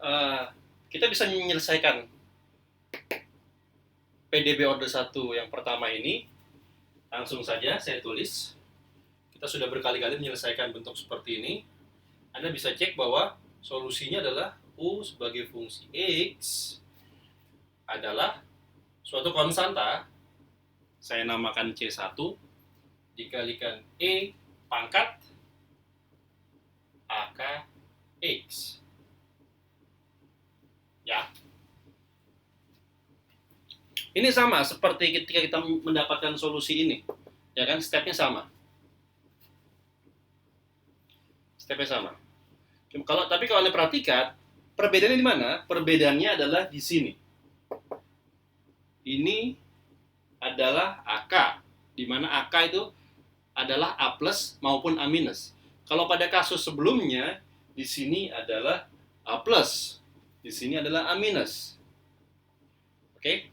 eh, kita bisa menyelesaikan PDB order 1 yang pertama ini. Langsung saja saya tulis. Kita sudah berkali-kali menyelesaikan bentuk seperti ini. Anda bisa cek bahwa solusinya adalah U sebagai fungsi X adalah suatu konstanta, saya namakan C1, dikalikan E pangkat AK X. Ya. Ini sama seperti ketika kita mendapatkan solusi ini. Ya kan, stepnya sama. Stepnya sama. Tapi kalau Anda perhatikan, perbedaannya di mana? Perbedaannya adalah di sini. Ini adalah AK, di mana AK itu adalah A plus maupun A minus. Kalau pada kasus sebelumnya, di sini adalah A plus, di sini adalah A minus. Oke?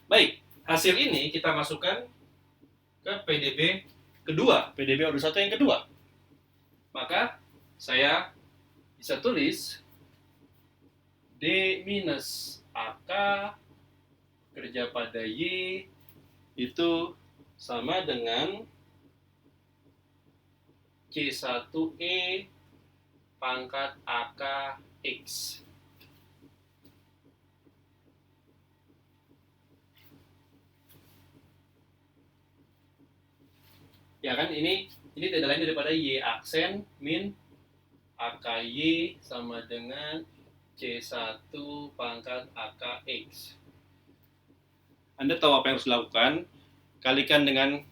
Baik, hasil ini kita masukkan ke PDB kedua, PDB order 1 yang kedua. Maka saya bisa tulis D minus AK kerja pada Y itu sama dengan C1E pangkat AK X. Ya kan, ini tidak lain daripada Y aksen min AKY sama dengan C1 pangkat AKX. Anda tahu apa yang harus dilakukan? Kalikan dengan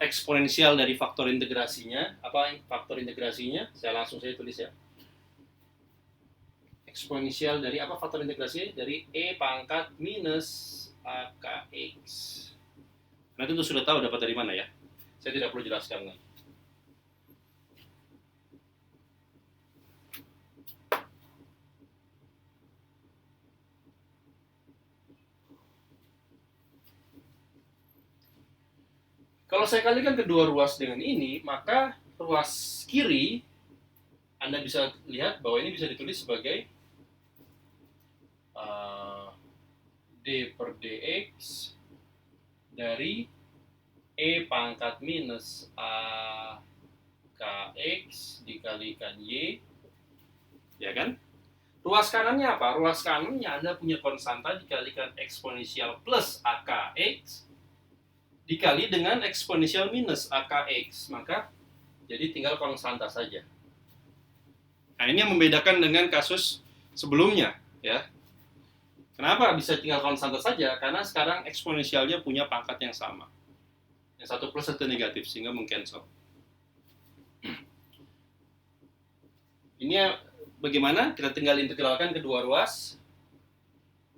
eksponensial dari faktor integrasinya. Apa faktor integrasinya? Saya langsung saja tulis ya. Eksponensial dari apa faktor integrasinya? Dari E pangkat minus AKX. Nanti itu sudah tahu dapat dari mana ya. Saya tidak perlu jelaskan lagi. Kalau saya kalikan kedua ruas dengan ini, maka ruas kiri Anda bisa lihat bahwa ini bisa ditulis sebagai D per dx dari E pangkat minus A kx dikalikan Y, ya kan? Ruas kanannya apa? Ruas kanannya Anda punya konstanta dikalikan eksponensial plus AKX dikali dengan eksponensial minus AKX, maka jadi tinggal konstanta saja. Nah, ini yang membedakan dengan kasus sebelumnya, ya. Kenapa bisa tinggal konstanta saja? Karena sekarang eksponensialnya punya pangkat yang sama. Yang satu plus, satu negatif, sehingga mengcancel. Ini bagaimana? Kita tinggal integralkan kedua ruas.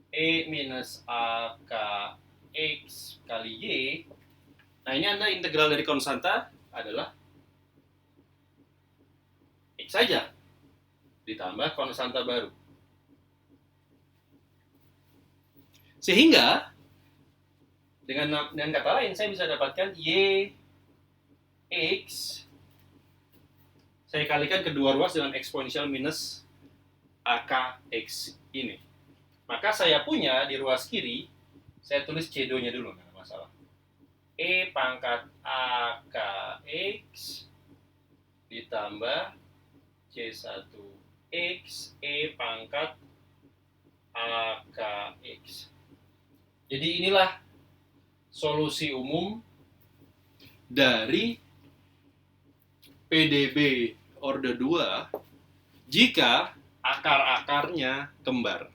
E minus AKX kali Y. Nah, ini Anda integral dari konstanta adalah X saja. Ditambah konstanta baru. Sehingga, dengan kata lain, saya bisa dapatkan Y X. Saya kalikan kedua ruas dengan eksponensial minus AKX ini. Maka saya punya di ruas kiri, saya tulis C2-nya dulu, nggak masalah. E pangkat AKX ditambah C1X E pangkat AKX. Jadi inilah solusi umum dari PDB order 2 jika akar-akarnya kembar.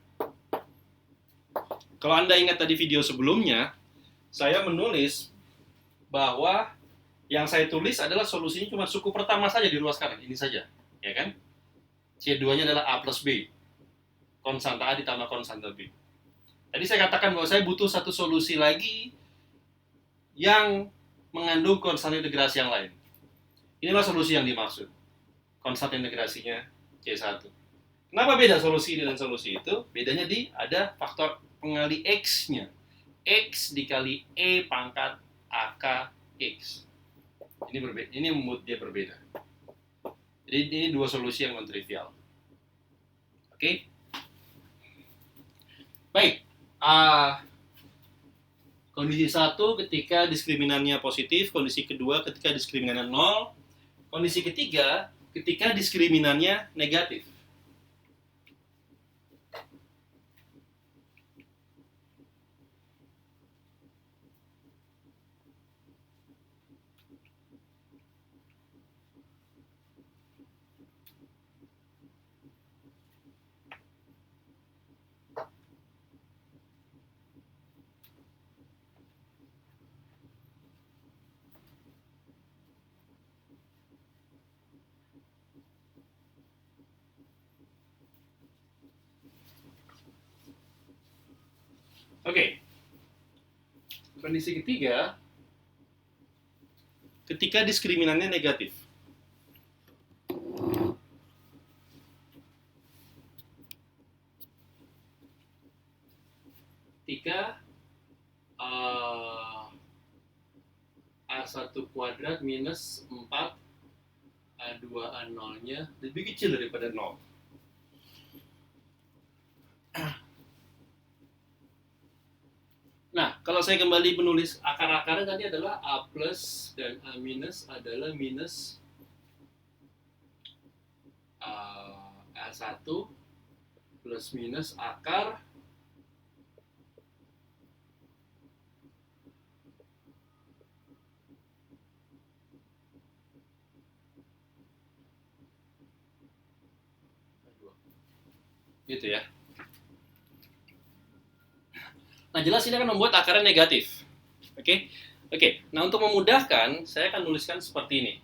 Kalau Anda ingat tadi video sebelumnya, saya menulis bahwa yang saya tulis adalah solusinya cuma suku pertama saja di ruas kanan, ini saja, ya kan? C2-nya adalah A plus B. Konstanta A ditambah konstanta B. Tadi saya katakan bahwa saya butuh satu solusi lagi yang mengandung konstanta integrasi yang lain. Inilah solusi yang dimaksud. Konstanta integrasinya C1. Kenapa beda solusi ini dan solusi itu? Bedanya ada faktor pengali X-nya. X dikali E pangkat AKX. Ini membuat dia berbeda. Jadi ini dua solusi yang non-trivial. Oke. Baik. Kondisi 1 ketika diskriminannya positif, kondisi kedua ketika diskriminannya 0, kondisi ketiga ketika diskriminannya negatif. Oke. Kondisi ketiga ketika diskriminannya negatif. Ketika A1 kuadrat minus 4 A2 A0-nya lebih kecil daripada 0. Nah, kalau saya kembali menulis akar-akarnya tadi adalah A plus dan A minus adalah minus A1 plus minus akar gitu ya. Nah, jelas ini akan membuat akarnya negatif. Oke. Nah, untuk memudahkan, saya akan tuliskan seperti ini.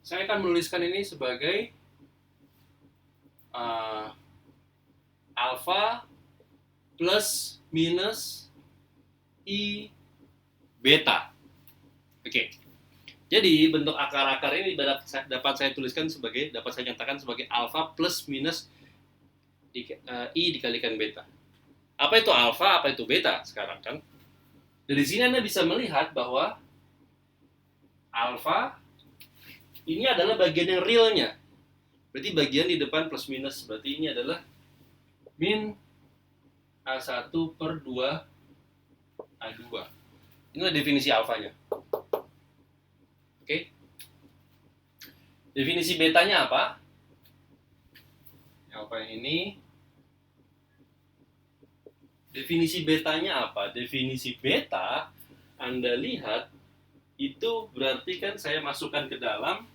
Saya akan menuliskan ini sebagai alfa plus minus I beta. Oke. Jadi bentuk akar-akar ini dapat saya tuliskan dapat saya nyatakan sebagai alfa plus minus I dikalikan beta. Apa itu alfa, apa itu beta sekarang kan? Dari sini Anda bisa melihat bahwa alfa ini adalah bagian yang realnya. Berarti bagian di depan plus minus. Berarti ini adalah min A1 per 2 A2. Inilah definisi alfanya. Oke. Definisi betanya apa? Alfa yang ini. Definisi betanya apa? Definisi beta, Anda lihat, itu berarti kan saya masukkan ke dalam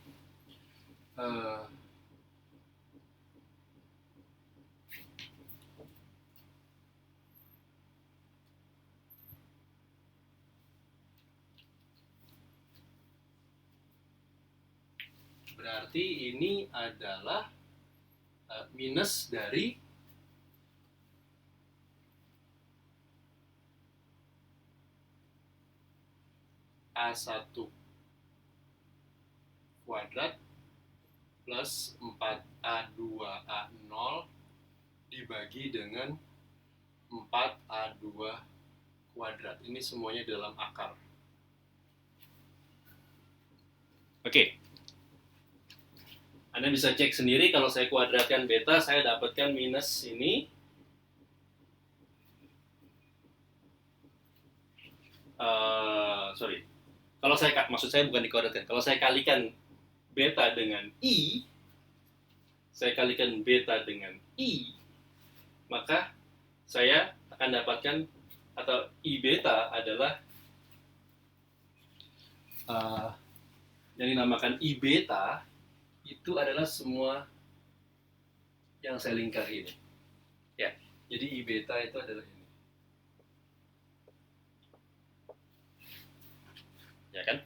berarti ini adalah minus dari A1 kuadrat plus 4A2 A0 dibagi dengan 4A2 kuadrat. Ini semuanya dalam akar. Oke. Anda bisa cek sendiri, kalau saya kuadratkan beta, saya dapatkan minus ini. Maksud saya bukan dikuadratkan. Kalau saya kalikan beta dengan I, maka saya akan dapatkan, atau I beta adalah yang dinamakan I beta, itu adalah semua yang saya lingkar ini. Ya, jadi I beta itu adalah ini. Ya kan?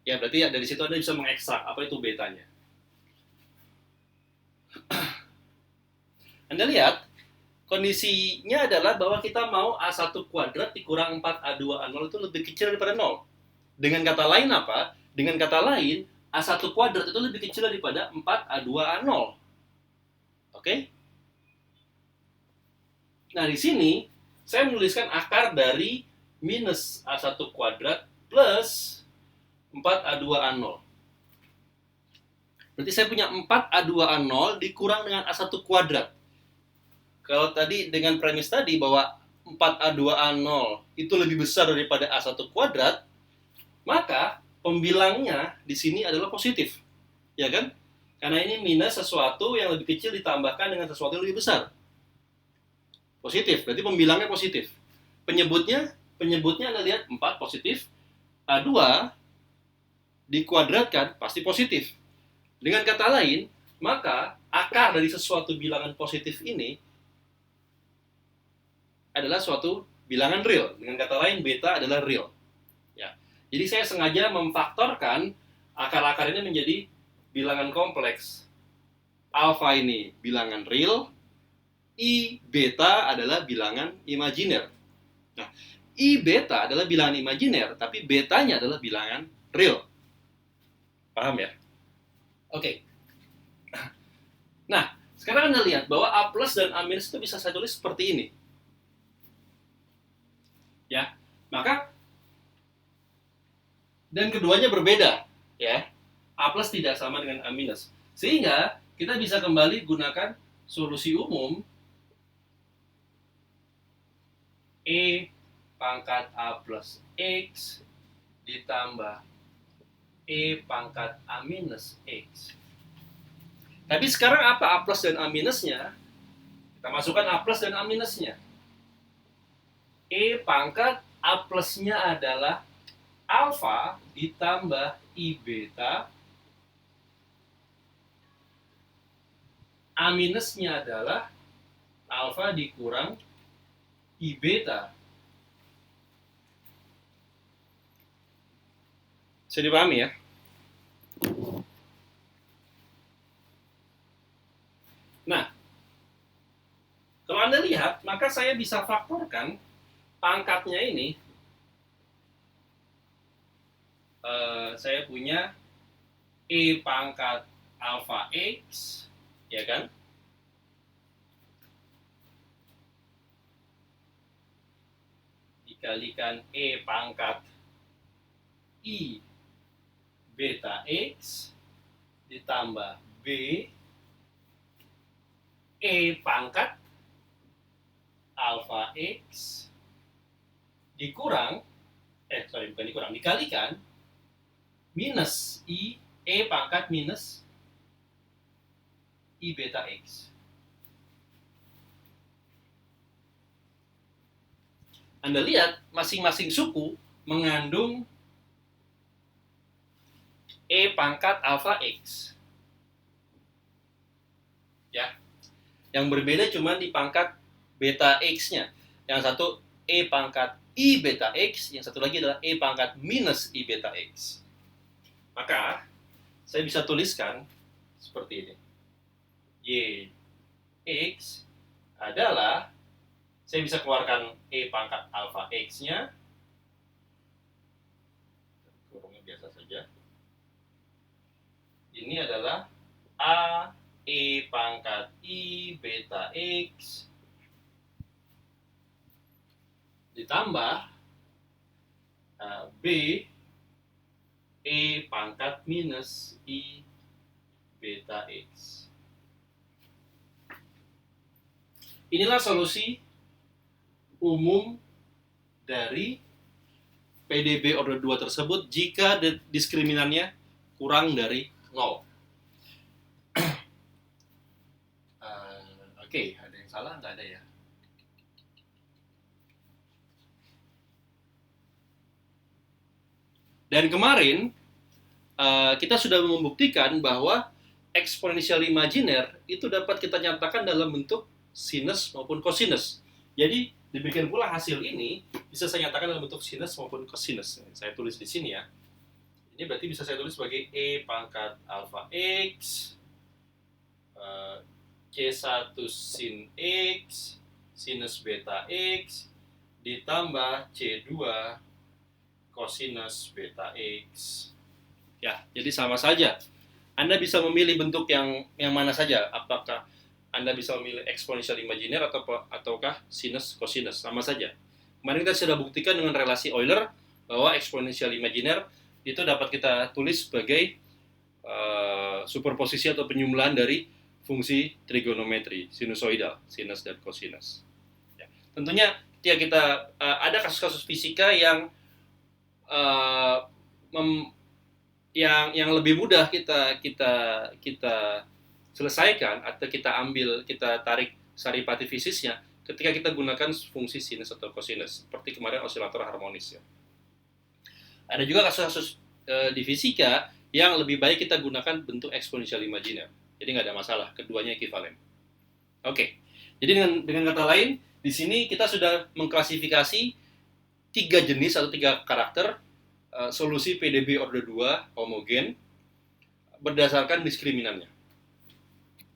Ya, berarti dari situ Anda bisa mengekstrak apa itu betanya. Anda lihat, kondisinya adalah bahwa kita mau A1 kuadrat dikurang 4A2 A0 itu lebih kecil daripada 0. Dengan kata lain apa? Dengan kata lain, A1 kuadrat itu lebih kecil daripada 4A2 A0. Oke? Nah, di sini saya menuliskan akar dari minus A1 kuadrat plus 4A2A0. Berarti saya punya 4A2A0 dikurang dengan A1 kuadrat. Kalau tadi dengan premis tadi bahwa 4A2A0 itu lebih besar daripada A1 kuadrat, maka pembilangnya di sini adalah positif. Ya kan? Karena ini minus sesuatu yang lebih kecil ditambahkan dengan sesuatu yang lebih besar. Positif, berarti pembilangnya positif. Penyebutnya Anda lihat 4 positif, A2 dikuadratkan pasti positif. Dengan kata lain, maka akar dari sesuatu bilangan positif ini adalah suatu bilangan real. Dengan kata lain, beta adalah real. Ya. Jadi saya sengaja memfaktorkan akar-akar ini menjadi bilangan kompleks. Alfa ini bilangan real, I beta adalah bilangan imajiner. Nah, I beta adalah bilangan imajiner, tapi betanya adalah bilangan real. Paham ya? Oke. Nah, sekarang Anda lihat bahwa A plus dan A minus itu bisa saya tulis seperti ini. Ya, maka dan keduanya berbeda, ya. A plus tidak sama dengan A minus. Sehingga kita bisa kembali gunakan solusi umum E pangkat A plus X ditambah E pangkat A minus X. Tapi sekarang apa A plus dan A minusnya? Kita masukkan A plus dan A minusnya. E pangkat A plusnya adalah alfa ditambah I beta. A minusnya adalah alfa dikurang I beta. Bisa dipahami ya? Nah, kalau Anda lihat, maka saya bisa faktorkan pangkatnya ini. Saya punya E pangkat alfa X, ya kan? Dikalikan E pangkat I beta X ditambah B E pangkat alfa X dikalikan minus I E pangkat minus I beta X. Anda lihat, masing-masing suku mengandung E pangkat alfa X. Ya. Yang berbeda cuma di pangkat beta X-nya. Yang satu E pangkat I beta X, yang satu lagi adalah E pangkat minus I beta X. Maka, saya bisa tuliskan seperti ini. Y X adalah, saya bisa keluarkan E pangkat alfa X-nya. Kurungnya biasa saja. Ini adalah A E pangkat I beta X ditambah B E pangkat minus I beta X. Inilah solusi umum dari PDB order 2 tersebut jika diskriminannya kurang dari 0. Oke, ada yang salah? Nggak ada ya? Dan kemarin kita sudah membuktikan bahwa eksponensial imajiner itu dapat kita nyatakan dalam bentuk sinus maupun kosinus. Jadi demikian pula hasil ini bisa saya nyatakan dalam bentuk sinus maupun kosinus. Saya tulis di sini ya. Ini berarti bisa saya tulis sebagai E pangkat alfa X C1 sin X sinus beta X ditambah C2 kosinus beta X. Ya, jadi sama saja. Anda bisa memilih bentuk yang mana saja. Apakah Anda bisa memilih eksponensial imajiner ataukah sinus kosinus, sama saja. Kemarin kita sudah buktikan dengan relasi Euler bahwa eksponensial imajiner itu dapat kita tulis sebagai superposisi atau penyumlahan dari fungsi trigonometri sinusoidal, sinus dan cosinus. Ya. Tentunya kita ada kasus-kasus fisika yang yang lebih mudah kita selesaikan atau kita tarik saripati fisisnya ketika kita gunakan fungsi sinus atau cosinus, seperti kemarin osilator harmonis ya. Ada juga kasus-kasus di fisika yang lebih baik kita gunakan bentuk eksponensial imajiner. Jadi nggak ada masalah, keduanya ekivalen. Oke, jadi dengan kata lain, di sini kita sudah mengklasifikasi 3 jenis atau 3 karakter solusi PDB order 2 homogen berdasarkan diskriminannya.